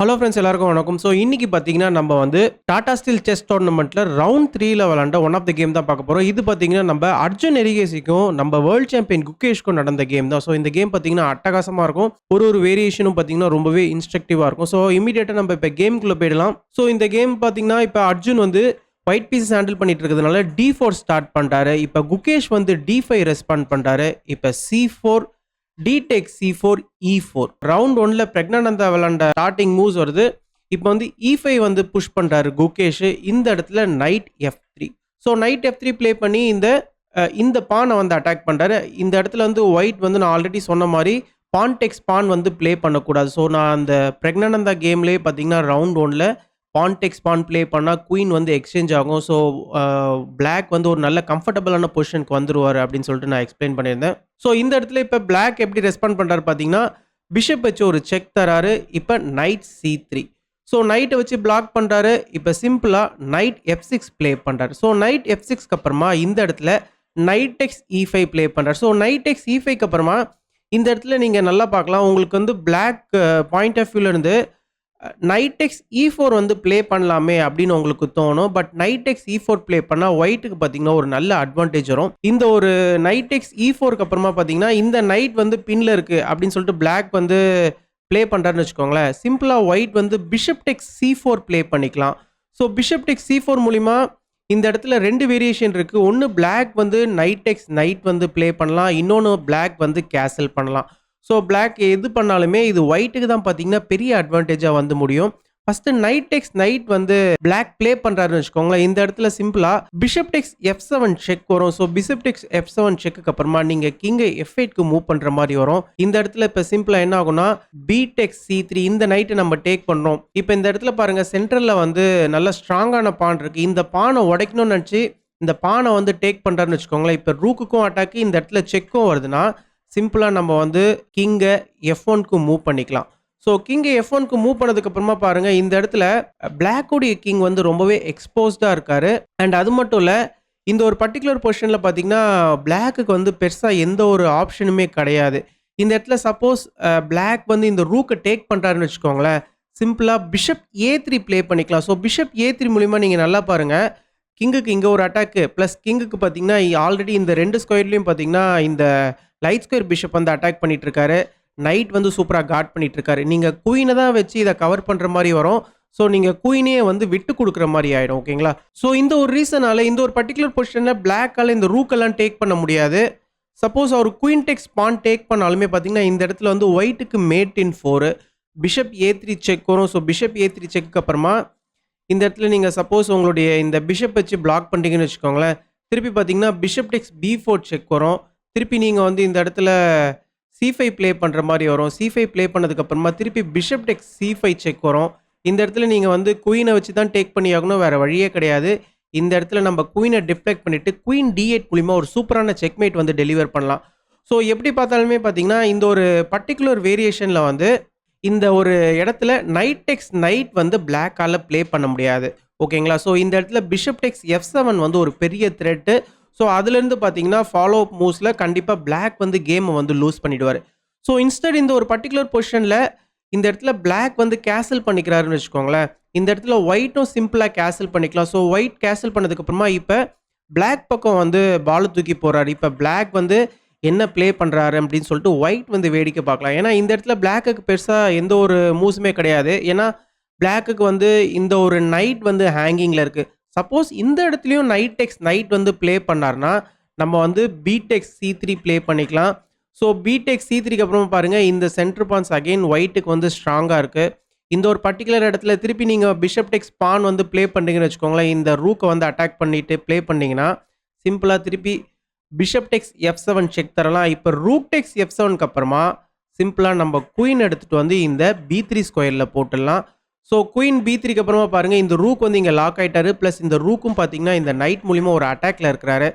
Hello friends எல்லாருக்கும் வணக்கம். So இன்னைக்கு பார்த்தீங்கன்னா நம்ம வந்து டாடா ஸ்டீல் செஸ் டோர்னமெண்ட்டில் ரவுண்ட் 3ல விளாண்ட ஒன் ஆஃப் த கேம் தான் பார்க்க போகிறோம். இது பார்த்தீங்கன்னா நம்ம அர்ஜுன் எரிகேசிக்கும் நம்ம வேர்ல்ட் சாம்பியன் குகேஷ்க்கும் நடந்த கேம் தான். ஸோ இந்த கேம் பார்த்தீங்கன்னா அட்டகாசமாக இருக்கும். ஒரு வேரியேஷனும் பார்த்தீங்கன்னா ரொம்பவே இன்ஸ்ட்ரக்டிவாக இருக்கும். ஸோ இமீடியட்டாக நம்ம இப்போ கேமுக்குள்ளே போயிடலாம். ஸோ இந்த கேம் பார்த்தீங்கன்னா இப்போ அர்ஜுன் வந்து ஒயிட் பீசஸ் ஹேண்டில் பண்ணிட்டு இருக்கிறதுனால D4 ஸ்டார்ட் பண்ணிட்டாரு. இப்போ குகேஷ் வந்து D5 ரெஸ்பாண்ட் பண்ணிட்டாரு. இப்போ C4 D takes C4 E4 ரவுண்ட் 1ல பிரக்னானந்தா விளாண்ட ஸ்டார்டிங் மூவ்ஸ் வருது. இப்போ வந்து E5 வந்து புஷ் பண்றாரு குகேஷ். இந்த இடத்துல night F3. So night F3 play பண்ணி இந்த பானை வந்து அட்டாக் பண்றாரு. இந்த இடத்துல வந்து ஒயிட் வந்து நான் ஆல்ரெடி சொன்ன மாதிரி பான் டெக்ஸ் பான் வந்து ப்ளே பண்ணக்கூடாது. ஸோ நான் அந்த பிரக்னானந்தா கேம்லேயே பார்த்தீங்கன்னா ரவுண்ட் 1ல பான் டெக்ஸ் பான் ப்ளே பண்ணால் குயின் வந்து எக்ஸ்சேஞ்ச் ஆகும். ஸோ பிளாக் வந்து ஒரு நல்ல கம்ஃபர்டபுளான பொசிஷனுக்கு வந்துருவார் அப்படின்னு சொல்லிட்டு நான் எக்ஸ்பிளைன் பண்ணியிருந்தேன். ஸோ இந்த இடத்துல இப்போ பிளாக் எப்படி ரெஸ்பாண்ட் பண்ணுறாரு பார்த்தீங்கன்னா பிஷப் வச்சு ஒரு செக் தராரு. இப்போ நைட் C3. ஸோ நைட்டை வச்சு பிளாக் பண்ணுறாரு. இப்போ சிம்பிளாக நைட் F6 ப்ளே பண்ணுறாரு. ஸோ நைட் F6க்கு அப்புறமா இந்த இடத்துல நைட் எக்ஸ் E5 ப்ளே பண்ணுறாரு. ஸோ நைட் எக்ஸ் E5க்கு அப்புறமா இந்த இடத்துல நீங்கள் நல்லா பார்க்கலாம். உங்களுக்கு வந்து பிளாக் பாயிண்ட் ஆஃப் வியூலேருந்து நைட் எக்ஸ் E4 வந்து ப்ளே பண்ணலாமே அப்படின்னு உங்களுக்கு தோணும். But night X E4 play பண்ணால் ஒயிட்டுக்கு பார்த்தீங்கன்னா ஒரு நல்ல அட்வான்டேஜ் வரும். இந்த ஒரு நைட் எக்ஸ் E4க்கு அப்புறமா பார்த்தீங்கன்னா இந்த நைட் வந்து பின்ல இருக்குது அப்படின்னு சொல்லிட்டு பிளாக் வந்து ப்ளே பண்ணுறாருன்னு வச்சுக்கோங்களேன். சிம்பிளாக ஒயிட் வந்து பிஷப் டெக்ஸ் C4 ப்ளே பண்ணிக்கலாம். ஸோ பிஷப் டெக்ஸ் C4 மூலிமா இந்த இடத்துல 2 வேரியேஷன் இருக்குது. ஒன்று பிளாக் வந்து நைட் எக்ஸ் நைட் வந்து ப்ளே பண்ணலாம். இன்னொன்று பிளாக் வந்து கேசல் பண்ணலாம். ஸோ பிளாக் எது பண்ணாலுமே இது ஒயிட்டுக்கு தான் பார்த்தீங்கன்னா பெரிய அட்வான்டேஜாக வந்து முடியும். ஃபஸ்ட்டு நைட் டெக்ஸ் நைட் வந்து பிளாக் ப்ளே பண்ணுறாருன்னு வச்சுக்கோங்களேன். இந்த இடத்துல சிம்பிளாக பிஷப் டெக்ஸ் F7 செக் வரும். ஸோ பிஷப் டெக்ஸ் F7 செக்குக்கு அப்புறமா நீங்கள் கிங்கை F8க்கு மூவ் பண்ணுற மாதிரி வரும். இந்த இடத்துல இப்போ சிம்பிளாக என்ன ஆகும்னா B டெக்ஸ் C3 இந்த நைட்டை நம்ம டேக் பண்ணுறோம். இப்போ இந்த இடத்துல பாருங்கள் சென்ட்ரலில் வந்து நல்ல ஸ்ட்ராங்கான பான் இருக்குது. இந்த பானை உடைக்கணும்னு நினச்சி இந்த பானை வந்து டேக் பண்ணுறாருன்னு வச்சுக்கோங்களேன். இப்போ ரூக்குக்கும் அட்டாக்கு இந்த இடத்துல செக்கும் வருதுன்னா சிம்பிளாக நம்ம வந்து கிங்கை F1க்கு மூவ் பண்ணிக்கலாம். ஸோ கிங்கை F1க்கு மூவ் பண்ணதுக்கப்புறமா பாருங்கள் இந்த இடத்துல பிளாக்குடைய கிங் வந்து ரொம்பவே எக்ஸ்போஸ்டாக இருக்கார். அண்ட் அது மட்டும் இல்லை இந்த ஒரு பர்டிகுலர் பொசிஷனில் பார்த்தீங்கன்னா பிளாக்குக்கு வந்து பெருசாக எந்த ஒரு ஆப்ஷனுமே கிடையாது. இந்த இடத்துல சப்போஸ் பிளாக் வந்து இந்த ரூக்கை டேக் பண்ணுறாருன்னு வச்சுக்கோங்களேன். சிம்பிளாக பிஷப் A3 ப்ளே பண்ணிக்கலாம். ஸோ பிஷப் A3 மூலிமா நீங்கள் நல்லா பாருங்கள் கிங்குக்கு இங்கே ஒரு அட்டாக்கு ப்ளஸ் கிங்குக்கு பார்த்தீங்கன்னா ஆல்ரெடி இந்த 2 ஸ்கொயர்லேயும் பார்த்தீங்கன்னா இந்த லைட் ஸ்கொயர் பிஷப் வந்து அட்டாக் பண்ணிட்டு இருக்காரு. நைட் வந்து சூப்பராக கார்ட் பண்ணிட்டு இருக்காரு. நீங்கள் குயினை தான் வச்சு இதை கவர் பண்ணுற மாதிரி வரும். ஸோ நீங்கள் குயினே வந்து விட்டு கொடுக்குற மாதிரி ஆகிடும். ஓகேங்களா? ஸோ இந்த ஒரு ரீசனால இந்த ஒரு பர்டிகுலர் பொசிஷனில் பிளாக்கால் இந்த ரூக்கெல்லாம் டேக் பண்ண முடியாது. சப்போஸ் அவர் குயின் டெக்ஸ் பான் டேக் பண்ணாலுமே பார்த்தீங்கன்னா இந்த இடத்துல வந்து ஒயிட்டுக்கு mate in 4 bishop A3 check வரும். ஸோ பிஷப் A3 செக்கு அப்புறமா இந்த இடத்துல நீங்கள் சப்போஸ் உங்களுடைய இந்த பிஷப் வச்சு பிளாக் பண்ணிட்டீங்கன்னு வச்சுக்கோங்களேன். திருப்பி பார்த்தீங்கன்னா பிஷப் டெக்ஸ் B4 செக் வரும். திருப்பி நீங்கள் வந்து இந்த இடத்துல C5 ப்ளே பண்ணுற மாதிரி வரும். C5 ப்ளே பண்ணதுக்கப்புறமா திருப்பி பிஷப் டெக்ஸ் C5 செக் வரும். இந்த இடத்துல நீங்கள் வந்து குயினை வச்சு தான் டேக் பண்ணி ஆகணும். வேறு வழியே கிடையாது. இந்த இடத்துல நம்ம குயினை டிஃப்ளெக்ட் பண்ணிவிட்டு குயின் D8 மூலிமா ஒரு சூப்பரான செக்மேட் வந்து டெலிவர் பண்ணலாம். ஸோ எப்படி பார்த்தாலுமே பார்த்தீங்கன்னா இந்த ஒரு பர்டிகுலர் வேரியேஷனில் வந்து இந்த ஒரு இடத்துல நைட் டெக்ஸ் நைட் வந்து பிளாக்கால் ப்ளே பண்ண முடியாது. ஓகேங்களா? ஸோ இந்த இடத்துல பிஷப் டெக்ஸ் F7 வந்து ஒரு பெரிய த்ரெட்டு. ஸோ அதுலேருந்து பார்த்தீங்கன்னா ஃபாலோ அப் மூவ்ஸில் கண்டிப்பாக பிளாக் வந்து கேமை வந்து லூஸ் பண்ணிவிடுவார். ஸோ இன்ஸ்டட் இந்த ஒரு பர்டிகுலர் பொசிஷனில் இந்த இடத்துல பிளாக் வந்து கேசல் பண்ணிக்கிறாருன்னு வச்சுக்கோங்களேன். இந்த இடத்துல ஒயிட்டும் சிம்பிளாக கேசல் பண்ணிக்கலாம். ஸோ ஒயிட் கேசல் பண்ணதுக்கப்புறமா இப்போ பிளாக் பக்கம் வந்து பால் தூக்கி போகிறாரு. இப்போ பிளாக் வந்து என்ன ப்ளே பண்ணுறாரு அப்படின்னு சொல்லிட்டு ஒயிட் வந்து வேடிக்கை பார்க்கலாம். ஏன்னா இந்த இடத்துல பிளாக்குக்கு பெருசாக எந்த ஒரு மூவ்ஸுமே கிடையாது. ஏன்னா பிளாக்குக்கு வந்து இந்த ஒரு நைட் வந்து ஹேங்கிங்கில் இருக்குது. சப்போஸ் இந்த இடத்துலையும் நைட் டெக்ஸ் நைட் வந்து ப்ளே பண்ணார்னா நம்ம வந்து B டெக்ஸ் C3 ப்ளே பண்ணிக்கலாம். ஸோ B டெக்ஸ் C3க்கு அப்புறமா பாருங்கள் இந்த சென்டர் பான்ஸ் அகெயின் ஒயிட்டுக்கு வந்து ஸ்ட்ராங்காக இருக்குது. இந்த ஒரு பர்டிகுலர் இடத்துல திருப்பி நீங்கள் பிஷப் டெக்ஸ் பான் வந்து ப்ளே பண்ணுறீங்கன்னு வச்சுக்கோங்களேன். இந்த ரூக்கை வந்து அட்டாக் பண்ணிவிட்டு ப்ளே பண்ணிங்கன்னா சிம்பிளாக திருப்பி பிஷப் டெக்ஸ் F7 செக் தரலாம். இப்போ ரூக் டெக்ஸ் F7க்கு அப்புறமா சிம்பிளாக நம்ம குயின் எடுத்துகிட்டு வந்து இந்த B3 ஸ்கொயரில் போட்டுடலாம். ஸோ குயின் B3க்கு அப்புறமா பாருங்கள் இந்த ரூக் வந்து இங்கே லாக் ஆகிட்டாரு. ப்ளஸ் இந்த ரூக்கும் பார்த்தீங்கன்னா இந்த நைட் மூலிமா ஒரு அட்டாக்ல இருக்கிறாரு.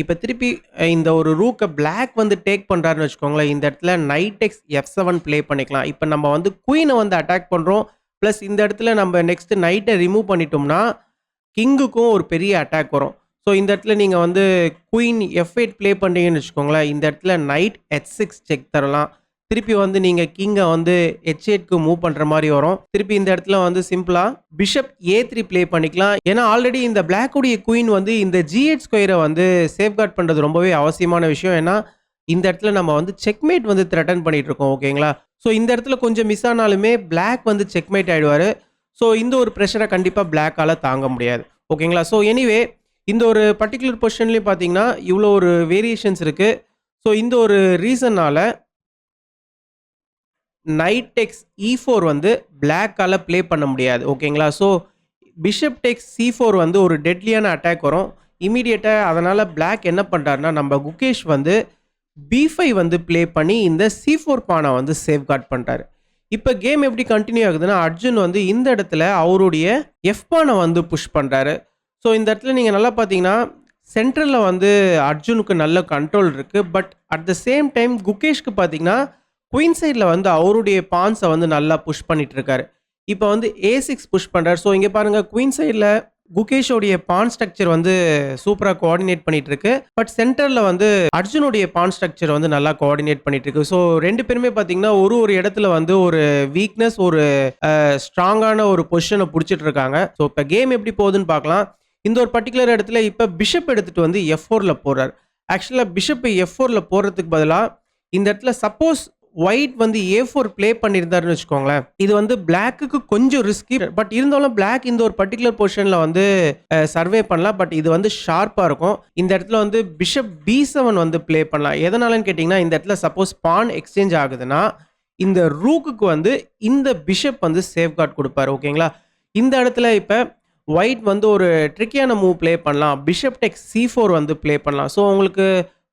இப்போ திருப்பி இந்த ஒரு ரூக்கை பிளாக் வந்து டேக் பண்ணுறாருன்னு வச்சுக்கோங்களேன். இந்த இடத்துல நைட் டெக்ஸ் F7 ப்ளே பண்ணிக்கலாம். இப்போ நம்ம வந்து குயினை வந்து அட்டாக் பண்ணுறோம். ப்ளஸ் இந்த இடத்துல நம்ம நெக்ஸ்ட் நைட்டை ரிமூவ் பண்ணிட்டோம்னா கிங்குக்கும் ஒரு பெரிய அட்டாக் வரும். ஸோ இந்த இடத்துல நீங்கள் வந்து குயின் F8 ப்ளே பண்ணுறீங்கன்னு வச்சுக்கோங்களேன். இந்த இடத்துல நைட் H6 செக் தரலாம். திருப்பி வந்து நீங்க கிங்க வந்து h8க்கு மூவ் பண்ற மாதிரி வரும். திருப்பி இந்த இடத்துல வந்து சிம்பிளா பிஷப் a3 ப்ளே பண்ணிக்கலாம். ஏன்னா ஆல்ரெடி இந்த பிளாக் உடைய குயின் வந்து இந்த g8 ஸ்கொயரை வந்து சேஃப்கார்ட் பண்றது ரொம்பவே அவசியமான விஷயம். ஏன்னா இந்த இடத்துல நம்ம வந்து செக்மேட் வந்து த்ரெட்டன் பண்ணிட்டு இருக்கோம். ஓகேங்களா? ஸோ இந்த இடத்துல கொஞ்சம் மிஸ் ஆனாலுமே பிளாக் வந்து செக்மேட் ஆயிடுவாரு. ஸோ இந்த ஒரு ப்ரெஷரை கண்டிப்பா பிளாக்கால தாங்க முடியாது. ஓகேங்களா? ஸோ எனிவே இந்த ஒரு பர்ட்டிகுலர் பொசிஷன்லயும் பார்த்தீங்கன்னா இவ்வளோ ஒரு வேரியேஷன்ஸ் இருக்கு. ஸோ இந்த ஒரு ரீசன்னால நைட் டெக்ஸ் E4 வந்து பிளாக்கால ப்ளே பண்ண முடியாது. ஓகேங்களா? ஸோ பிஷப் டெக்ஸ் C4 வந்து ஒரு டெட்லியான அட்டாக் வரும். இமிடியேட்டா அதனால பிளாக் என்ன பண்றாருன்னா, நம்ம குகேஷ் வந்து B5 வந்து ப்ளே பண்ணி இந்த C4 பானை வந்து சேஃப்கார்ட் பண்றாரு. இப்ப கேம் எப்படி கன்டின்யூ ஆகுதுன்னா, அர்ஜுன் வந்து இந்த இடத்துல அவருடைய F பானை வந்து புஷ் பண்றாரு. ஸோ இந்த இடத்துல நீங்க நல்லா பார்த்தீங்கன்னா, சென்ட்ரல்ல வந்து அர்ஜுனுக்கு நல்ல கண்ட்ரோல் இருக்கு. But at the same time குகேஷ்க்கு பார்த்தீங்கன்னா, குயின் சைட்ல வந்து அவருடைய பான்ஸை வந்து நல்லா புஷ் பண்ணிட்டு இருக்காரு. இப்போ வந்து A6 புஷ் பண்றாரு. ஸோ இங்க பாருங்க குயின் சைட்ல குகேஷோடைய பான் ஸ்ட்ரக்சர் வந்து சூப்பரா கோஆர்டினேட் பண்ணிட்டு இருக்கு. பட் சென்டர்ல வந்து அர்ஜுனுடைய பான் ஸ்ட்ரக்சர் வந்து நல்லா கோஆர்டினேட் பண்ணிட்டு இருக்கு. ஸோ 2 பேருமே பார்த்தீங்கன்னா ஒரு இடத்துல வந்து ஒரு வீக்னஸ் ஒரு ஸ்ட்ராங்கான ஒரு பொசிஷனை புடிச்சிட்டு இருக்காங்க. ஸோ இப்போ கேம் எப்படி போகுதுன்னு பார்க்கலாம். இந்த ஒரு பர்ட்டிகுலர் இடத்துல இப்போ பிஷப் எடுத்துட்டு வந்து F4ல போறாரு. ஆக்சுவலா பிஷப் F4ல போறதுக்கு பதிலா இந்த இடத்துல சப்போஸ் ஒயிட் வந்து A4 ப்ளே பண்ணியிருந்தாருன்னு வச்சுக்கோங்களேன், இது வந்து பிளாக்குக்கு கொஞ்சம் ரிஸ்கி. பட் இருந்தாலும் பிளாக் இந்த ஒரு பர்ட்டிகுலர் பொசிஷன்ல வந்து சர்வே பண்ணலாம். பட் இது வந்து ஷார்ப்பா இருக்கும். இந்த இடத்துல வந்து பிஷப் B7 வந்து ப்ளே பண்ணலாம். எதனாலன்னு கேட்டிங்கன்னா, இந்த இடத்துல சப்போஸ் பான் எக்ஸ்சேஞ்ச் ஆகுதுன்னா இந்த ரூக்குக்கு வந்து இந்த பிஷப் வந்து சேஃப்கார்ட் கொடுப்பாரு. ஓகேங்களா? இந்த இடத்துல இப்போ ஒயிட் வந்து ஒரு ட்ரிக்கியான மூவ் ப்ளே பண்ணலாம். பிஷப் டெக்ஸ் C4 வந்து ப்ளே பண்ணலாம். ஸோ உங்களுக்கு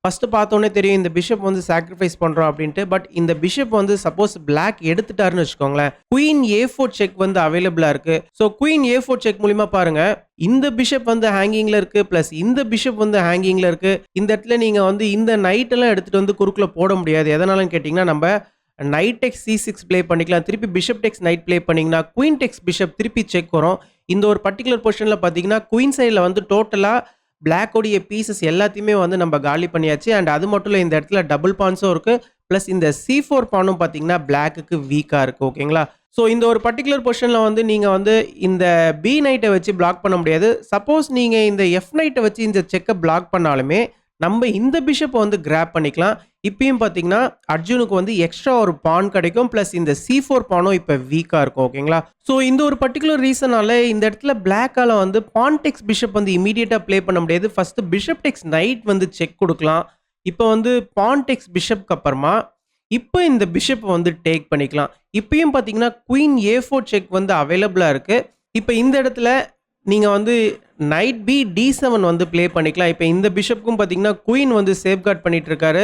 ஃபர்ஸ்ட் பார்த்தோன்னே தெரியும் இந்த பிஷப் வந்து சாக்ரிஃபைஸ் பண்றோம் அப்படின்ட்டு. பட் இந்த பிஷப் வந்து சப்போஸ் பிளாக் எடுத்துட்டாருன்னு வச்சுக்கோங்களேன், குயின் A4 செக் வந்து அவைலபிளா இருக்கு. ஸோ குயின் A4 செக் மூலியமா பாருங்க, இந்த பிஷப் வந்து ஹேங்கிங்ல இருக்கு, பிளஸ் இந்த பிஷப் வந்து ஹேங்கிங்ல இருக்கு. இந்த இடத்துல நீங்க வந்து இந்த நைட் எல்லாம் எடுத்துட்டு வந்து குறுக்குல போட முடியாது. எதனாலன்னு கேட்டீங்கன்னா, நம்ம நைட் டெக்ஸ் C6 ப்ளே பண்ணிக்கலாம். திருப்பி பிஷப் டெக்ஸ் நைட் ப்ளே பண்ணீங்கன்னா குயின் டெக்ஸ் பிஷப் திருப்பி செக் வரும். இந்த ஒரு பர்ட்டிகுலர் பொசிஷன்ல பார்த்தீங்கன்னா குயின் சைடில் வந்து டோட்டலா பிளாக்கோடைய பீசஸ் எல்லாத்தையுமே வந்து நம்ம காலி பண்ணியாச்சு. அண்ட் அது மட்டும் இல்லை, இந்த இடத்துல டபுள் பான்ஸும் இருக்கு. ப்ளஸ் இந்த C4 பானும் பார்த்தீங்கன்னா பிளாக்குக்கு வீக்காக இருக்கு. ஓகேங்களா? ஸோ இந்த ஒரு பர்ட்டிகுலர் பொசிஷனில் வந்து நீங்கள் வந்து இந்த பி நைட்டை வச்சு பிளாக் பண்ண முடியாது. சப்போஸ் நீங்கள் இந்த F நைட்டை வச்சு இந்த செக்கை பிளாக் பண்ணாலுமே நம்ம இந்த பிஷப்பை வந்து கிராப் பண்ணிக்கலாம். இப்பயும் பார்த்தீங்கன்னா அர்ஜுனுக்கு வந்து எக்ஸ்ட்ரா ஒரு பான் கிடைக்கும். ப்ளஸ் இந்த C4 பானும் இப்போ வீக்காக இருக்கும். ஓகேங்களா? ஸோ இந்த ஒரு பர்ட்டிகுலர் ரீசனால இந்த இடத்துல பிளாக்கால வந்து பான் டெக்ஸ் பிஷப் வந்து இமீடியட்டாக ப்ளே பண்ண முடியாது. ஃபர்ஸ்ட் பிஷப் டெக்ஸ் நைட் வந்து செக் கொடுக்கலாம். இப்போ வந்து பான் டெக்ஸ் பிஷப்க்கு அப்புறமா இப்போ இந்த பிஷப் வந்து டேக் பண்ணிக்கலாம். இப்பயும் பார்த்தீங்கன்னா குயின் A4 செக் வந்து அவைலபிளாக இருக்கு. இப்போ இந்த இடத்துல நீங்கள் வந்து நைட் பி D7 வந்து ப்ளே பண்ணிக்கலாம். இப்போ இந்த பிஷப்புக்கும் பார்த்தீங்கன்னா குயின் வந்து சேஃப்கார்ட் பண்ணிட்டு இருக்காரு.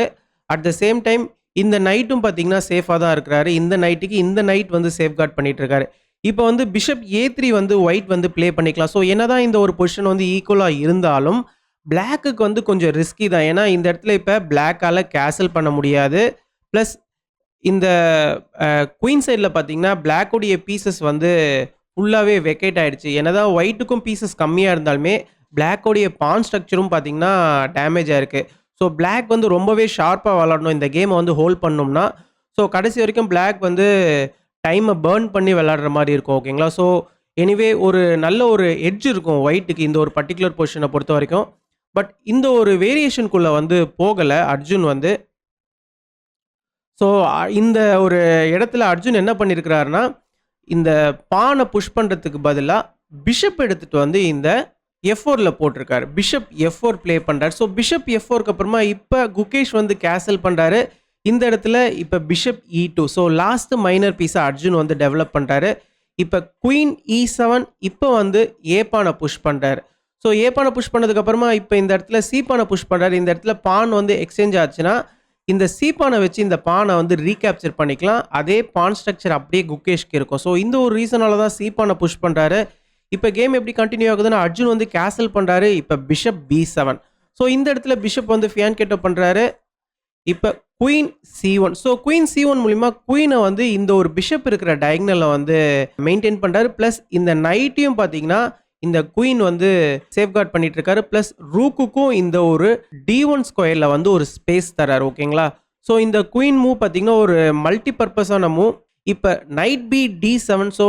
அட் த சேம் டைம் இந்த நைட்டும் பார்த்தீங்கன்னா சேஃபாக தான் இருக்கிறாரு. இந்த நைட்டுக்கு இந்த நைட் வந்து சேஃப்கார்ட் பண்ணிட்டு இருக்காரு. இப்போ வந்து பிஷப் A3 வந்து ஒயிட் வந்து ப்ளே பண்ணிக்கலாம். ஸோ என்னதான் இந்த ஒரு பொசிஷன் வந்து ஈக்குவலாக இருந்தாலும் பிளாக்குக்கு வந்து கொஞ்சம் ரிஸ்கி தான். ஏன்னா இந்த இடத்துல இப்போ பிளாக்கால கேசல் பண்ண முடியாது. ப்ளஸ் இந்த குயின் சைடில் பார்த்தீங்கன்னா பிளாக்குடைய பீசஸ் வந்து ஃபுல்லாகவே வெக்கேட் ஆயிடுச்சு. என்னதான் ஒயிட்டுக்கும் பீசஸ் கம்மியாக இருந்தாலுமே பிளாக்கோடைய பான் ஸ்ட்ரக்சரும் பார்த்தீங்கன்னா டேமேஜ் ஆயிருக்கு. ஸோ பிளாக் வந்து ரொம்பவே ஷார்ப்பாக விளாடணும் இந்த கேமை வந்து ஹோல்ட் பண்ணோம்னா. ஸோ கடைசி வரைக்கும் பிளாக் வந்து டைமை பேர்ன் பண்ணி விளாடுற மாதிரி இருக்கும். ஓகேங்களா? ஸோ எனிவே ஒரு நல்ல ஒரு எட்ஜ் இருக்கும் ஒயிட்டுக்கு இந்த ஒரு பர்ட்டிகுலர் பொசிஷனை பொறுத்த வரைக்கும். பட் இந்த ஒரு வேரியேஷனுக்குள்ளே வந்து போகலை அர்ஜுன் வந்து. ஸோ இந்த ஒரு இடத்துல அர்ஜுன் என்ன பண்ணியிருக்கிறாருன்னா, இந்த பானை புஷ் பண்ணுறதுக்கு பதிலாக பிஷப் எடுத்துகிட்டு வந்து இந்த F4ல போட்டிருக்காரு. பிஷப் F4 ப்ளே பண்ணுறாரு. ஸோ பிஷப் F4க்கு அப்புறமா இப்போ குகேஷ் வந்து கேசல் பண்ணுறாரு. இந்த இடத்துல இப்போ bishop E2. So last minor பீஸை அர்ஜுன் வந்து டெவலப் பண்ணுறாரு. இப்போ குயின் E7 இப்போ வந்து ஏ பானை புஷ் பண்ணுறாரு. ஸோ ஏ பானை புஷ் பண்ணதுக்கப்புறமா இப்போ இந்த இடத்துல சி பானை புஷ் பண்ணுறாரு. இந்த இடத்துல பான் வந்து எக்ஸ்சேஞ்ச் ஆச்சுன்னா இந்த சி பானை வச்சு இந்த பானை வந்து ரீகேப்சர் பண்ணிக்கலாம். அதே பான் ஸ்ட்ரக்சர் அப்படியே குகேஷ்க்கு இருக்கும். ஸோ இந்த ஒரு ரீசனால தான் சி பானை புஷ் பண்ணுறாரு. இப்போ கேம் எப்படி கண்டினியூ ஆகுதுன்னா அர்ஜுன் வந்து கேசல் பண்ணுறாரு. இப்போ பிஷப் B7. ஸோ இந்த இடத்துல பிஷப் வந்து ஃபியான்கேட்டோ பண்ணுறாரு. இப்போ queen C1. So queen C1 மூலிமா குயினை வந்து இந்த ஒரு பிஷப் இருக்கிற டயக்னலில் வந்து மெயின்டைன் பண்ணுறாரு. ப்ளஸ் இந்த நைட்டையும் பார்த்தீங்கன்னா இந்த குயின் வந்து சேஃப்கார்ட் பண்ணிட்டு இருக்காரு. ப்ளஸ் ரூக்குக்கும் இந்த ஒரு D1 ஸ்கொயரில் வந்து ஒரு ஸ்பேஸ் தராரு. ஓகேங்களா? ஸோ இந்த குயின் மூவ் பார்த்தீங்கன்னா ஒரு மல்டி பர்பஸான மூவ். இப்போ நைட் பி D7. ஸோ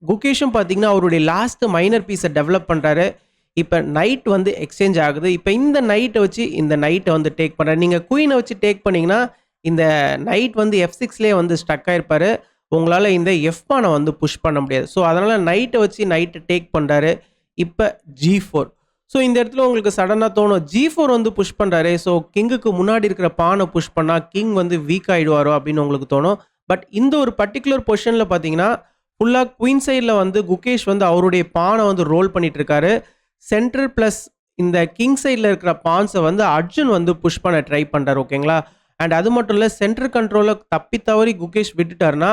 குகேஷும் பார்த்தீங்கன்னா அவருடைய லாஸ்ட் மைனர் பீஸை டெவலப் பண்ணுறாரு. இப்போ நைட் வந்து எக்ஸ்சேஞ்ச் ஆகுது. இப்போ இந்த நைட்டை வச்சு இந்த நைட்டை வந்து டேக் பண்ணுறாரு. நீங்கள் குயினை வச்சு டேக் பண்ணிங்கன்னா இந்த நைட் வந்து F6லேயே வந்து ஸ்டக் ஆகிருப்பார். உங்களால் இந்த எஃப் பானை வந்து புஷ் பண்ண முடியாது. ஸோ அதனால் நைட்டை வச்சு நைட்டை டேக் பண்ணுறாரு. இப்போ G4. ஸோ இந்த இடத்துல உங்களுக்கு சடனாக தோணும் G4 வந்து புஷ் பண்ணுறாரு. ஸோ கிங்குக்கு முன்னாடி இருக்கிற பானை புஷ் பண்ணால் கிங் வந்து வீக் ஆகிடுவாரோ அப்படின்னு உங்களுக்கு தோணும். பட் இந்த ஒரு பர்டிகுலர் பொசிஷனில் பார்த்தீங்கன்னா ஃபுல்லாக குயின் சைடில் வந்து குகேஷ் வந்து அவருடைய பானை வந்து ரோல் பண்ணிட்டு இருக்காரு. சென்ட்ரல் ப்ளஸ் இந்த கிங் சைடில் இருக்கிற பான்ஸை வந்து அர்ஜுன் வந்து புஷ் பண்ண ட்ரை பண்ணுறாரு. ஓகேங்களா. அண்ட் அது மட்டும் இல்லை, சென்ட்ரல் கண்ட்ரோலில் தப்பி தவறி குகேஷ் விட்டுட்டாருன்னா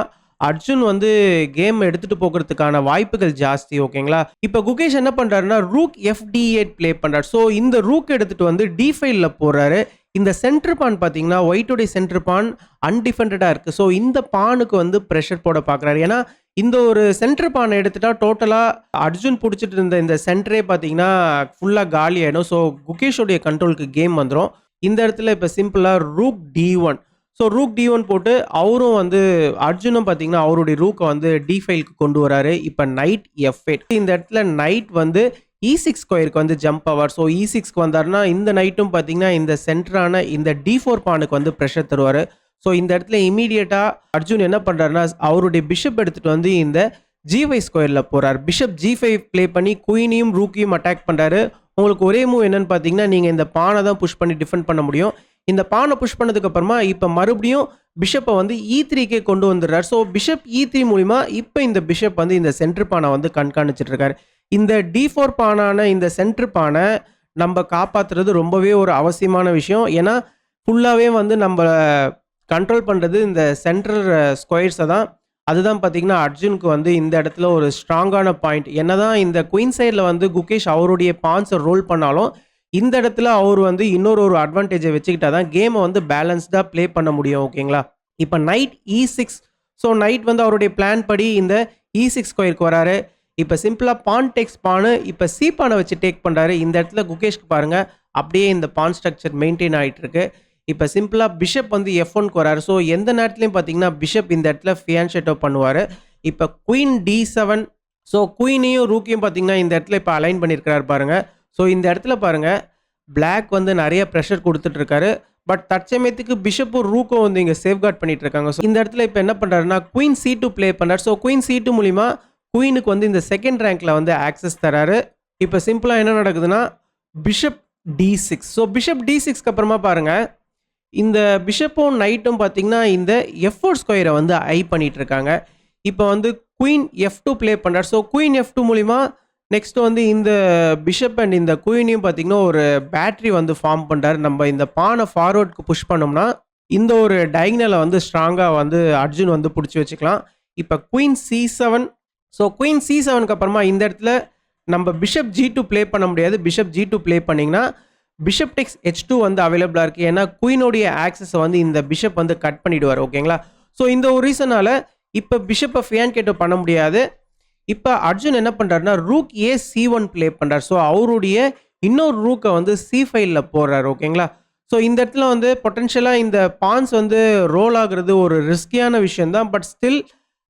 அர்ஜுன் வந்து கேம் எடுத்துட்டு போகிறதுக்கான வாய்ப்புகள் ஜாஸ்தி. ஓகேங்களா. இப்போ குகேஷ் என்ன பண்றாருன்னா ரூக் FD8 ப்ளே பண்றாரு. ஸோ இந்த ரூக் எடுத்துட்டு வந்து D5ல போறாரு. இந்த சென்டர் பான் பார்த்தீங்கன்னா ஒயிட்டுடைய சென்டர் பான் அன்டிஃபெண்டடாக இருக்குது. ஸோ இந்த பானுக்கு வந்து ப்ரெஷர் போட பார்க்குறாரு. ஏன்னா இந்த ஒரு சென்டர் பானை எடுத்துட்டா டோட்டலாக அர்ஜுன் பிடிச்சிட்டு இருந்த இந்த சென்டரே பார்த்தீங்கன்னா ஃபுல்லாக காலி ஆகிடும். ஸோ குகேஷோடைய கண்ட்ரோலுக்கு கேம் வந்துடும். இந்த இடத்துல இப்போ சிம்பிளாக rook D1. So rook D1 போட்டு அவரும் வந்து அர்ஜுனும் பார்த்தீங்கன்னா அவருடைய ரூக்கை வந்து D5க்கு கொண்டு வராரு. இப்போ நைட் F8. இந்த இடத்துல நைட் வந்து E6 ஸ்கொயருக்கு வந்து ஜம்ப் ஆவார். ஸோ E6க்கு வந்தார்னா இந்த நைட்டும் பார்த்தீங்கன்னா இந்த சென்டரான இந்த D4 பானுக்கு வந்து ப்ரெஷர் தருவார். ஸோ இந்த இடத்துல இமீடியட்டாக அர்ஜுன் என்ன பண்ணுறாருன்னா அவருடைய பிஷப் எடுத்துகிட்டு வந்து இந்த G5 ஸ்கொயரில் போகிறார். பிஷப் G5 ப்ளே பண்ணி குயினையும் ரூக்கையும் அட்டாக் பண்ணுறாரு. உங்களுக்கு ஒரே மூவ் என்னன்னு பார்த்தீங்கன்னா நீங்கள் இந்த பானை தான் புஷ் பண்ணி டிஃபெண்ட் பண்ண முடியும். இந்த பானை புஷ் பண்ணதுக்கு அப்புறமா இப்போ மறுபடியும் பிஷப்பை வந்து E3க்கே கொண்டு வந்துடுறாரு. ஸோ பிஷப் E3 மூலிமா இப்போ இந்த பிஷப் வந்து இந்த சென்டர் பானை வந்து கண்காணிச்சிட்டு இருக்காரு. இந்த D4 பானான இந்த சென்டர் பானை நம்ம காப்பாற்றுறது ரொம்பவே ஒரு அவசியமான விஷயம். ஏன்னா ஃபுல்லாகவே வந்து நம்ம கண்ட்ரோல் பண்ணுறது இந்த சென்ட்ரல் ஸ்கொயர்ஸை தான். அதுதான் பார்த்தீங்கன்னா அர்ஜுனுக்கு வந்து இந்த இடத்துல ஒரு ஸ்ட்ராங்கான பாயிண்ட். என்னதான் இந்த குயின் சைடில் வந்து குகேஷ் அவருடைய பான்ஸை ரோல் பண்ணாலும் இந்த இடத்துல அவர் வந்து இன்னொரு ஒரு அட்வான்டேஜை வச்சுக்கிட்டா தான் கேமை வந்து பேலன்ஸ்டாக ப்ளே பண்ண முடியும். ஓகேங்களா. இப்போ நைட் E6. ஸோ நைட் வந்து அவருடைய பிளான் படி இந்த E6 ஸ்கொயருக்கு வராரு. இப்போ சிம்பிளாக பான் டெக்ஸ் பானு இப்போ சி பானை வச்சு டேக் பண்ணுறாரு. இந்த இடத்துல குகேஷ்க்கு பாருங்கள் அப்படியே இந்த பான் ஸ்ட்ரக்சர் மெயின்டைன் ஆகிட்டு இருக்கு. இப்போ சிம்பிளாக பிஷப் வந்து F1க்கு வராரு. ஸோ எந்த நேரத்துலையும் பார்த்தீங்கன்னா பிஷப் இந்த இடத்துல ஃபியான்ஷெட்டோ பண்ணுவார். இப்போ குயின் D7. ஸோ குயினையும் ரூக்கையும் பார்த்தீங்கன்னா இந்த இடத்துல இப்போ அலைன் பண்ணியிருக்கிறாரு பாருங்கள். ஸோ இந்த இடத்துல பாருங்கள் பிளாக் வந்து நிறைய ப்ரெஷர் கொடுத்துட்ருக்காரு. பட் தற்சமயத்துக்கு பிஷப்பும் ரூக்கும் வந்து இங்கே சேஃப்கார்ட் பண்ணிட்டு இருக்காங்க. ஸோ இந்த இடத்துல இப்போ என்ன பண்ணுறாருன்னா குயின் C2 ப்ளே பண்ணுறாரு. ஸோ குயின் C2 மூலிமா குயினுக்கு வந்து இந்த செகண்ட் ரேங்க்ல வந்து ஆக்சஸ் தராரு. இப்போ சிம்பிளாக என்ன நடக்குதுன்னா பிஷப் D6. ஸோ பிஷப் D6க்கு அப்புறமா பாருங்கள் இந்த பிஷப்பும் நைட்டும் பார்த்தீங்கன்னா இந்த F4 ஸ்கொயரை வந்து ஐ பண்ணிட்டு இருக்காங்க. இப்போ வந்து குயின் F2 ப்ளே பண்ணுறாரு. ஸோ குயின் F2 மூலிமா நெக்ஸ்ட் வந்து இந்த பிஷப் அண்ட் இந்த குயினையும் பார்த்தீங்கன்னா ஒரு பேட்டரி வந்து ஃபார்ம் பண்ணுறாரு. நம்ம இந்த பானை ஃபார்வர்டுக்கு புஷ் பண்ணோம்னா இந்த ஒரு டயகனலை வந்து ஸ்ட்ராங்காக வந்து அர்ஜுன் வந்து பிடிச்சி வச்சுக்கலாம். இப்போ குயின் C7. ஸோ குயின் C7க்கு அப்புறமா இந்த இடத்துல நம்ம பிஷப் G2 ப்ளே பண்ண முடியாது. பிஷப் G2 ப்ளே பண்ணிங்கன்னா பிஷப் டெக்ஸ் H2 வந்து அவைலபிளாக இருக்குது. ஏன்னா குயினுடைய ஆக்சஸை வந்து இந்த பிஷப் வந்து கட் பண்ணிவிடுவார். ஓகேங்களா. ஸோ இந்த ஒரு ரீசனால் இப்போ பிஷப்பை ஃபியான்கேட்டோ பண்ண முடியாது. இப்போ அர்ஜுன் என்ன பண்ணுறாருன்னா ரூக் C1 ப்ளே பண்ணுறாரு. ஸோ அவருடைய இன்னொரு ரூக்கை வந்து C5ல போடுறாரு. ஓகேங்களா. ஸோ இந்த இடத்துல வந்து பொட்டென்ஷியலாக இந்த பான்ஸ் வந்து ரோல் ஆகுறது ஒரு ரிஸ்கியான விஷயந்தான். பட் ஸ்டில்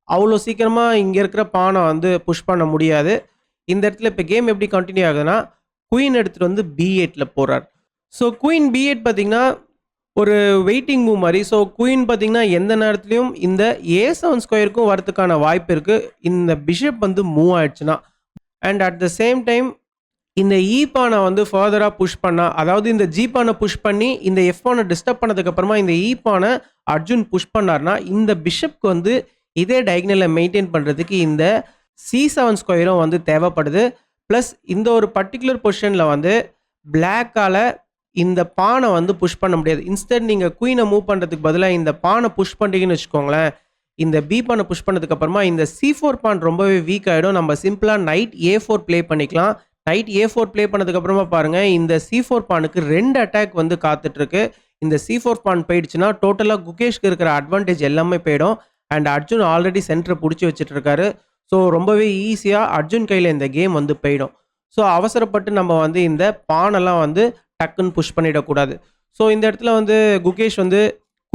அவ்வளோ சீக்கிரமாக இங்கே இருக்கிற பானை வந்து புஷ் பண்ண முடியாது. இந்த இடத்துல இப்போ கேம் எப்படி கண்டினியூ ஆகுதுன்னா குயின் எடுத்துகிட்டு வந்து B8ல போகிறார். ஸோ குயின் B8 பார்த்தீங்கன்னா ஒரு வெயிட்டிங் மூவ் மாதிரி. ஸோ குயின் பார்த்தீங்கன்னா எந்த நேரத்துலையும் இந்த A7 ஸ்கொயருக்கும் வரதுக்கான வாய்ப்பு இருக்குது இந்த பிஷப் வந்து மூவ் ஆயிடுச்சுன்னா. And at the same time இந்த E பானை வந்து ஃபர்தராக புஷ் பண்ணால், அதாவது இந்த G பானை புஷ் பண்ணி இந்த F பானை டிஸ்டர்ப் பண்ணதுக்கப்புறமா இந்த E பானை அர்ஜுன் புஷ் பண்ணார்னா இந்த பிஷப்க்கு வந்து இதே டயகனலை மெயின்டைன் பண்ணுறதுக்கு இந்த C7 ஸ்கொயரும் வந்து தேவைப்படுது. ப்ளஸ் இந்த ஒரு பர்டிகுலர் பொசிஷனில் வந்து பிளாக்கால் இந்த பானை வந்து புஷ் பண்ண முடியாது. இன்ஸ்டன்ட் நீங்கள் குயினை மூவ் பண்ணுறதுக்கு பதிலாக இந்த பானை புஷ் பண்ணுறீங்கன்னு வச்சுக்கோங்களேன், இந்த B பானை புஷ் பண்ணதுக்கு அப்புறமா இந்த C4 பான் ரொம்பவே வீக் ஆகிடும். நம்ம சிம்பிளாக நைட் A4 ப்ளே பண்ணிக்கலாம். நைட் A4 ப்ளே பண்ணதுக்கப்புறமா பாருங்கள் இந்த C4 பானுக்கு 2 அட்டாக் வந்து காத்துட்ருக்கு. இந்த C4 பான் போயிடுச்சுன்னா டோட்டலாக குகேஷ்க்கு இருக்கிற அட்வான்டேஜ் எல்லாமே போயிடும். அண்ட் அர்ஜுன் ஆல்ரெடி சென்டரை பிடிச்சி வச்சுட்டு இருக்காரு. ஸோ ரொம்பவே ஈஸியாக அர்ஜுன் கையில் இந்த கேம் வந்து போயிடும். ஸோ அவசரப்பட்டு நம்ம வந்து இந்த பானெல்லாம் வந்து டக்குன்னு புஷ் பண்ணிடக்கூடாது. ஸோ இந்த இடத்துல வந்து குகேஷ் வந்து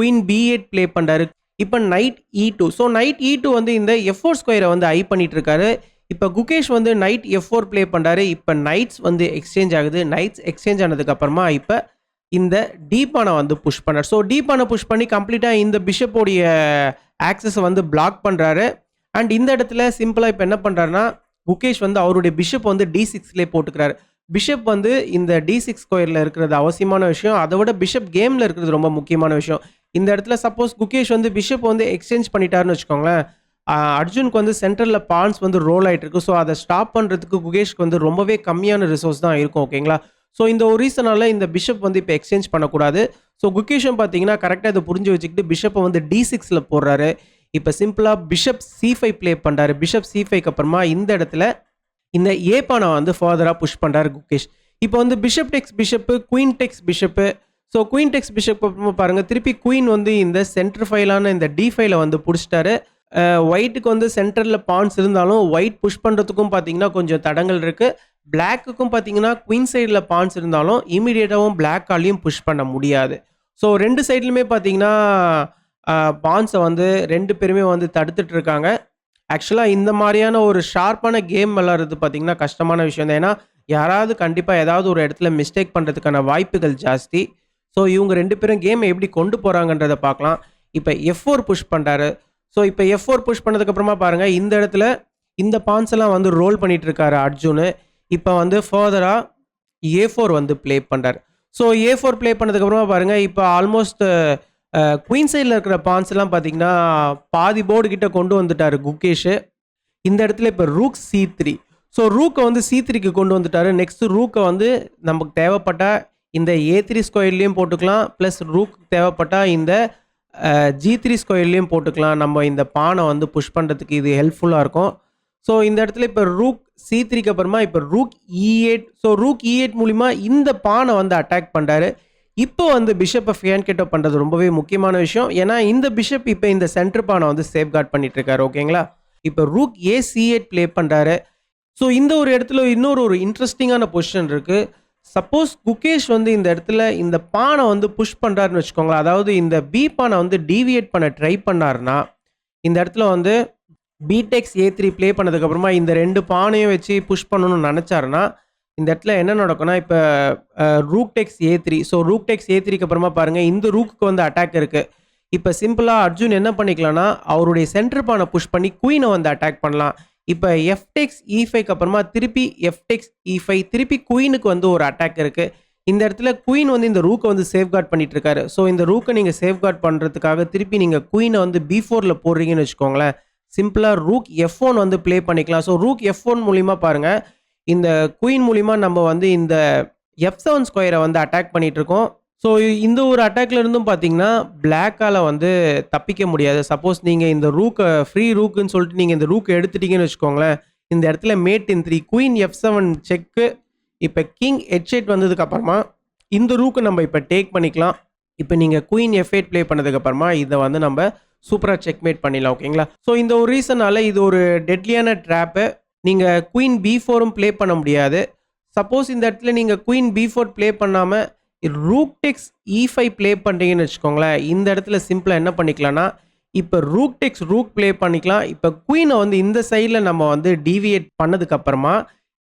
குயின் B8 ப்ளே பண்ணுறாரு. இப்போ night E2. So night E2 வந்து இந்த F4 ஸ்கொயரை வந்து ஐ பண்ணிட்டு இருக்காரு. இப்போ குகேஷ் வந்து நைட் F4 ப்ளே பண்ணுறாரு. இப்போ நைட்ஸ் வந்து எக்ஸ்சேஞ்ச் ஆகுது. நைட்ஸ் எக்ஸ்சேஞ்ச் ஆனதுக்கப்புறமா இப்போ இந்த டீப்பானை வந்து புஷ் பண்ணார். ஸோ டீப்பானை புஷ் பண்ணி கம்ப்ளீட்டாக இந்த பிஷப்போடைய ஆக்சஸை வந்து பிளாக் பண்ணுறாரு. அண்ட் இந்த இடத்துல சிம்பிளாக இப்போ என்ன பண்ணுறாருன்னா குகேஷ் வந்து அவருடைய பிஷப் வந்து D6லே போட்டுக்கிறாரு. பிஷப் வந்து இந்த D6 ஸ்கொயரில் இருக்கிறது அவசியமான விஷயம். அதை விட பிஷப் கேமில் இருக்கிறது ரொம்ப முக்கியமான விஷயம். இந்த இடத்துல சப்போஸ் குகேஷ் வந்து பிஷப் வந்து எக்ஸ்சேஞ்ச் பண்ணிட்டாருன்னு வச்சுக்கோங்களேன், அர்ஜுனுக்கு வந்து சென்டரில் பான்ஸ் வந்து ரோல் ஆகிட்டு இருக்கு. ஸோ அதை ஸ்டாப் பண்ணுறதுக்கு குகேஷ்க்கு வந்து ரொம்பவே கம்மியான ரிசோர்ஸ் தான் இருக்கும். ஓகேங்களா? ஸோ இந்த ஒரு ரீசனால இந்த பிஷப் வந்து இப்போ எக்ஸ்சேஞ்ச் பண்ணக்கூடாது. ஸோ குகேஷும் பார்த்தீங்கன்னா கரெக்டாக இதை புரிஞ்சு வச்சுக்கிட்டு பிஷப்பை வந்து D6ல் போடுறாரு. இப்போ சிம்பிளாக பிஷப் C5 ப்ளே பண்ணுறாரு. பிஷப் C5க்கு அப்புறமா இந்த இடத்துல இந்த ஏபானை வந்து ஃபர்தராக புஷ் பண்ணுறாரு குகேஷ். இப்போ வந்து பிஷப் டெக்ஸ் பிஷப்பு, குயின் டெக்ஸ் பிஷப்பு. ஸோ குயின் டெக்ஸ் பிஷப் அப்புறமா பாருங்கள், திருப்பி குயின் வந்து இந்த சென்டர் ஃபைலான இந்த D5ல வந்து பிடிச்சிட்டாரு. ஒயிட்டுக்கு வந்து சென்டரில் பான்ஸ் இருந்தாலும் ஒயிட் புஷ் பண்ணுறதுக்கும் பார்த்தீங்கன்னா கொஞ்சம் தடங்கள் இருக்குது. பிளாக்குக்கும் பார்த்தீங்கன்னா குயின் சைடில் பான்ஸ் இருந்தாலும் இமீடியட்டாகவும் பிளாக்காலையும் புஷ் பண்ண முடியாது. ஸோ ரெண்டு சைட்லையுமே பார்த்தீங்கன்னா பான்ஸை வந்து ரெண்டு பேருமே வந்து தடுத்துட்டு இருக்காங்க. ஆக்சுவலாக இந்த மாதிரியான ஒரு ஷார்ப்பான கேம் விளாட்றது பார்த்தீங்கன்னா கஷ்டமான விஷயம் தான். ஏன்னா யாராவது கண்டிப்பாக ஏதாவது ஒரு இடத்துல மிஸ்டேக் பண்ணுறதுக்கான வாய்ப்புகள் ஜாஸ்தி. ஸோ இவங்க ரெண்டு பேரும் கேமை எப்படி கொண்டு போகிறாங்கன்றதை பார்க்கலாம். இப்போ F4 புஷ் பண்ணுறாரு. ஸோ இப்போ F4 புஷ் பண்ணதுக்கப்புறமா பாருங்கள், இந்த இடத்துல இந்த பான்ஸ் எல்லாம் வந்து ரோல் பண்ணிட்டு இருக்காரு அர்ஜுனு. இப்போ வந்து ஃபர்தராக A4 வந்து ப்ளே பண்ணுறாரு. ஸோ A4 ப்ளே பண்ணதுக்கப்புறமா பாருங்கள், இப்போ ஆல்மோஸ்ட் குயின் சைடில் இருக்கிற பான்ஸ் எல்லாம் பார்த்தீங்கன்னா பாதி போர்டு கிட்ட கொண்டு வந்துட்டார் குகேஷ். இந்த இடத்துல இப்போ ரூக் C3. ஸோ ரூக்கை வந்து C3க்கு கொண்டு வந்துட்டாரு. நெக்ஸ்ட் ரூக்கை வந்து நமக்கு தேவைப்பட்டால் இந்த A3 ஸ்கொயர்லேயும் போட்டுக்கலாம், ப்ளஸ் ரூக் தேவைப்பட்டால் இந்த G3 ஸ்கொயர்லேயும் போட்டுக்கலாம். நம்ம இந்த பானை வந்து புஷ் பண்ணுறதுக்கு இது ஹெல்ப்ஃபுல்லாக இருக்கும். ஸோ இந்த இடத்துல இப்போ ரூக் C3க்கு அப்புறமா இப்போ rook E8. So rook E8 மூலிமா இந்த பானை வந்து அட்டாக் பண்ணுறாரு. இப்போ வந்து பிஷப்பை ஃபியான்கேட்டோ பண்ணுறது ரொம்பவே முக்கியமான விஷயம். ஏன்னா இந்த பிஷப் இப்போ இந்த சென்டர் பானை வந்து சேஃப்கார்ட் பண்ணிட்டு இருக்காரு. ஓகேங்களா? இப்போ ரூக் AC8 ப்ளே பண்ணுறாரு. ஸோ இந்த ஒரு இடத்துல இன்னொரு இன்ட்ரெஸ்டிங்கான பொசிஷன் இருக்குது. சப்போஸ் குகேஷ் வந்து இந்த இடத்துல இந்த பானை வந்து புஷ் பண்ணுறாருன்னு வச்சுக்கோங்களேன், அதாவது இந்த பி பானை வந்து டீவியேட் பண்ண ட்ரை பண்ணாருன்னா இந்த இடத்துல வந்து B-Tex A3 ப்ளே பண்ணதுக்கப்புறமா இந்த ரெண்டு பானையும் வச்சு புஷ் பண்ணணும்னு நினச்சாருன்னா இந்த இடத்துல என்ன நடக்கும்னா இப்போ rook takes A3. So rook takes A3க்கு அப்புறமா பாருங்கள், இந்த ரூக்கு வந்து அட்டாக் இருக்குது. இப்போ சிம்பிளாக அர்ஜுன் என்ன பண்ணிக்கலாம்னா அவருடைய சென்டர் பானை புஷ் பண்ணி குயினை வந்து அட்டாக் பண்ணலாம். இப்போ F-Tex E5க்கு அப்புறமா திருப்பி F-Tex E5, திருப்பி குயினுக்கு வந்து ஒரு அட்டாக் இருக்குது. இந்த இடத்துல குயின் வந்து இந்த ரூக்கை வந்து சேஃப்கார்ட் பண்ணிட்டு இருக்காரு. ஸோ இந்த ரூக்கை நீங்கள் சேஃப்கார்ட் பண்ணுறதுக்காக திருப்பி நீங்கள் குயினை வந்து B4ல் போடுறீங்கன்னு வச்சுக்கோங்களேன், சிம்பிளாக ரூக் F1 வந்து ப்ளே பண்ணிக்கலாம். ஸோ ரூக் F1 மூலிமா பாருங்கள், இந்த குயின் மூலிமா நம்ம வந்து இந்த F7 ஸ்கொயரை வந்து அட்டாக் பண்ணிட்டு இருக்கோம். ஸோ இந்த ஒரு அட்டாக்ல இருந்தும் பார்த்தீங்கன்னா பிளாக்கால் வந்து தப்பிக்க முடியாது. சப்போஸ் நீங்கள் இந்த ரூக்கை ஃப்ரீ ரூக்குன்னு சொல்லிட்டு நீங்கள் இந்த ரூக்கை எடுத்துட்டீங்கன்னு வச்சுக்கோங்களேன், இந்த இடத்துல மேட் இன் 3 குயின் F7 செக்கு. இப்போ கிங் H8 வந்ததுக்கப்புறமா இந்த ரூக்கை நம்ம இப்போ டேக் பண்ணிக்கலாம். இப்போ நீங்கள் குயின் F8 ப்ளே பண்ணதுக்கப்புறமா இதை வந்து நம்ம சூப்பராக செக்மேட் பண்ணிடலாம். ஓகேங்களா? ஸோ இந்த ஒரு ரீசனால் இது ஒரு டெட்லியான ட்ராப்பு. நீங்கள் குயின் B4ம் ப்ளே பண்ண முடியாது. சப்போஸ் இந்த இடத்துல நீங்கள் குயின் B4 ப்ளே பண்ணாமல் ரூக் டெக்ஸ் E5 ப்ளே பண்ணுறீங்கன்னு வச்சுக்கோங்களேன், இந்த இடத்துல சிம்பிளாக என்ன பண்ணிக்கலாம்னா இப்போ ரூக் டெக்ஸ் ரூக் ப்ளே பண்ணிக்கலாம். இப்போ குயினை வந்து இந்த சைடில் நம்ம வந்து டீவியேட் பண்ணதுக்கப்புறமா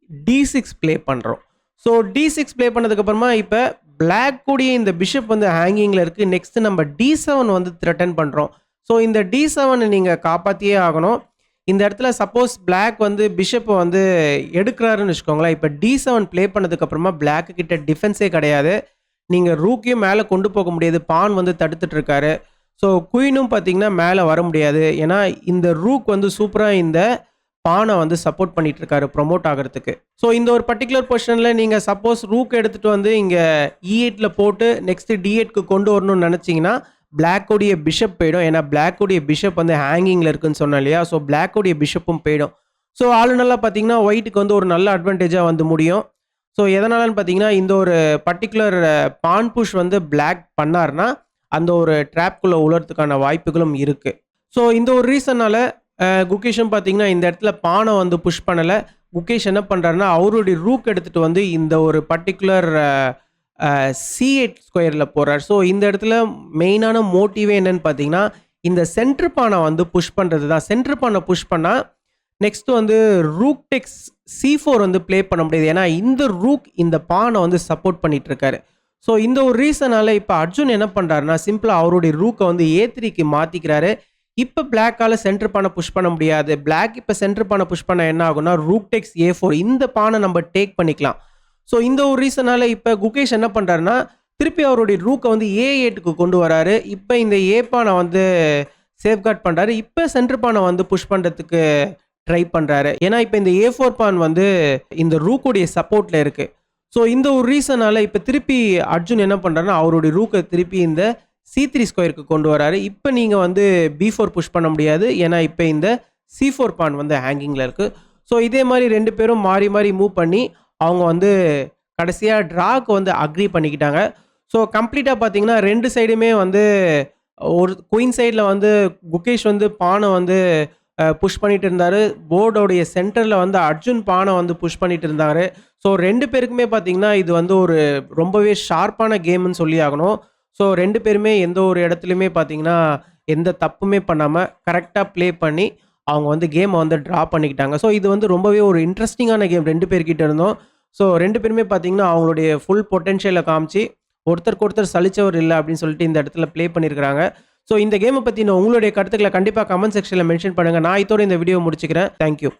D6 ப்ளே பண்ணுறோம். ஸோ D6 ப்ளே பண்ணதுக்கப்புறமா இப்போ பிளாக் கூடிய இந்த பிஷப் வந்து ஹேங்கிங்கில் இருக்குது. நெக்ஸ்ட்டு நம்ம D7 வந்து த்ரெட்டன் பண்ணுறோம். ஸோ இந்த D7 நீங்கள் காப்பாற்றியே ஆகணும். இந்த இடத்துல சப்போஸ் பிளாக் வந்து பிஷப்பை வந்து எடுக்கிறாருன்னு வச்சுக்கோங்களேன், இப்போ D7 ப்ளே பண்ணதுக்கப்புறமா பிளாக்கு கிட்ட டிஃபென்ஸே கிடையாது. நீங்கள் ரூக்கையும் மேலே கொண்டு போக முடியாது, பான் வந்து தடுத்துட்ருக்காரு. ஸோ குயினும் பார்த்தீங்கன்னா மேலே வர முடியாது. ஏன்னா இந்த ரூக் வந்து சூப்பராக இந்த பானை வந்து சப்போர்ட் பண்ணிட்டு இருக்காரு ப்ரொமோட் ஆகிறதுக்கு. ஸோ இந்த ஒரு பர்டிகுலர் பொசிஷனில் நீங்கள் சப்போஸ் ரூக் எடுத்துகிட்டு வந்து இங்கே E8ல் போட்டு நெக்ஸ்ட்டு D8க்கு கொண்டு வரணும்னு நினச்சிங்கன்னா பிளாக்கோடைய பிஷப் போயிடும். ஏன்னா பிளாக்கோடைய பிஷப் வந்து ஹேங்கிங்கில் இருக்குன்னு சொன்னேன் இல்லையா? ஸோ பிளாக்கோடைய பிஷப்பும் போயிடும். ஸோ ஆளுநர்லாம் பார்த்தீங்கன்னா ஒயிட்டுக்கு வந்து ஒரு நல்ல அட்வான்டேஜாக வந்து முடியும். ஸோ எதனாலன்னு பார்த்தீங்கன்னா இந்த ஒரு பர்டிகுலர் பான் புஷ் வந்து பிளாக் பண்ணார்னா அந்த ஒரு ட்ராப்குள்ளே உலறதுக்கான வாய்ப்புகளும் இருக்குது. ஸோ இந்த ஒரு ரீசனால் குகேஷும் பார்த்தீங்கன்னா இந்த இடத்துல பானை வந்து புஷ் பண்ணலை. குகேஷ் என்ன பண்ணுறாருன்னா அவருடைய ரூக் எடுத்துகிட்டு வந்து இந்த ஒரு பர்டிகுலர் C8 ஸ்கொயர்ல போறார். ஸோ இந்த இடத்துல மெயினான மோட்டிவே என்னன்னு பார்த்தீங்கன்னா, இந்த சென்டர் பானை வந்து புஷ் பண்றது தான். சென்டர் பானை புஷ் பண்ணா, நெக்ஸ்ட் வந்து ரூக் டெக்ஸ் C4 வந்து ப்ளே பண்ண முடியாது. ஏன்னா இந்த ரூக் இந்த பானை வந்து சப்போர்ட் பண்ணிட்டு இருக்காரு. ஸோ இந்த ஒரு ரீசனால இப்ப அர்ஜுன் என்ன பண்றாருன்னா, சிம்பிளா அவருடைய ரூக்க வந்து A3க்கு மாத்திக்கிறாரு. இப்ப பிளாக்கால சென்டர் பானை புஷ் பண்ண முடியாது. பிளாக் இப்ப சென்டர் பானை புஷ் பண்ணா என்ன ஆகும்னா, ரூக் டெக்ஸ் A4 இந்த பானை நம்ம டேக் பண்ணிக்கலாம். ஸோ இந்த ஒரு ரீசனால இப்ப குகேஷ் என்ன பண்றாருன்னா, திருப்பி அவருடைய ரூக்க வந்து A8க்கு கொண்டு வராரு. இப்ப இந்த A பானை வந்து சேஃப்கார்ட் பண்றாரு. இப்ப சென்டர் பானை வந்து புஷ் பண்றதுக்கு ட்ரை பண்றாரு. ஏன்னா இப்ப இந்த A4 பான் வந்து இந்த ரூக்குடைய சப்போர்ட்ல இருக்கு. ஸோ இந்த ஒரு ரீசனால இப்ப திருப்பி அர்ஜுன் என்ன பண்றாருன்னா, அவருடைய ரூக்க திருப்பி இந்த C3 ஸ்கொயருக்கு கொண்டு வராரு. இப்ப நீங்க வந்து B4 புஷ் பண்ண முடியாது. ஏன்னா இப்ப இந்த C4 பான் வந்து ஹேங்கிங்ல இருக்கு. ஸோ இதே மாரி 2 பேரும் மாறி மாறி மூவ் பண்ணி அவங்க வந்து கடைசியா டிராக்கு வந்து அக்ரி பண்ணிக்கிட்டாங்க. ஸோ கம்ப்ளீட்டா பார்த்தீங்கன்னா 2 சைடுமே வந்து ஒரு குயின் சைடுல வந்து குகேஷ் வந்து பானை வந்து புஷ் பண்ணிட்டு இருந்தாரு. போர்டோடைய சென்டர்ல வந்து அர்ஜுன் பானை வந்து புஷ் பண்ணிட்டு இருந்தாரு. ஸோ 2 பேருக்குமே பார்த்தீங்கன்னா, இது வந்து ஒரு ரொம்பவே ஷார்ப்பான கேம்ன்னு சொல்லி ஆகணும். ஸோ 2 பேருமே எந்த ஒரு இடத்துலயுமே பார்த்தீங்கன்னா, எந்த தப்புமே பண்ணாம கரெக்ட்டா ப்ளே பண்ணி அவங்க வந்து கேம வந்து ட்ரா பண்ணிக்கிட்டாங்க. ஸோ இது வந்து ரொம்பவே ஒரு இன்ட்ரஸ்டிங்கான கேம் 2 பேர்கிட்ட இருந்தும். ஸோ 2 பேருமே பார்த்தீங்கன்னா, அவங்களுடைய ஃபுல் பொட்டன்ஷியல காமிச்சு, ஒருத்தருக்கு ஒருத்தர் சலிச்சவர் இல்ல அப்படின்னு சொல்லிட்டு இந்த இடத்துல ப்ளே பண்ணியிருக்காங்க. ஸோ இந்த கேம பத்தின உங்களுடைய கருத்துக்கள கண்டிப்பா கமெண்ட் செக்ஷன்ல மென்ஷன் பண்ணுங்க. நான் இதோட இந்த வீடியோ முடிச்சுக்கிறேன். Thank you.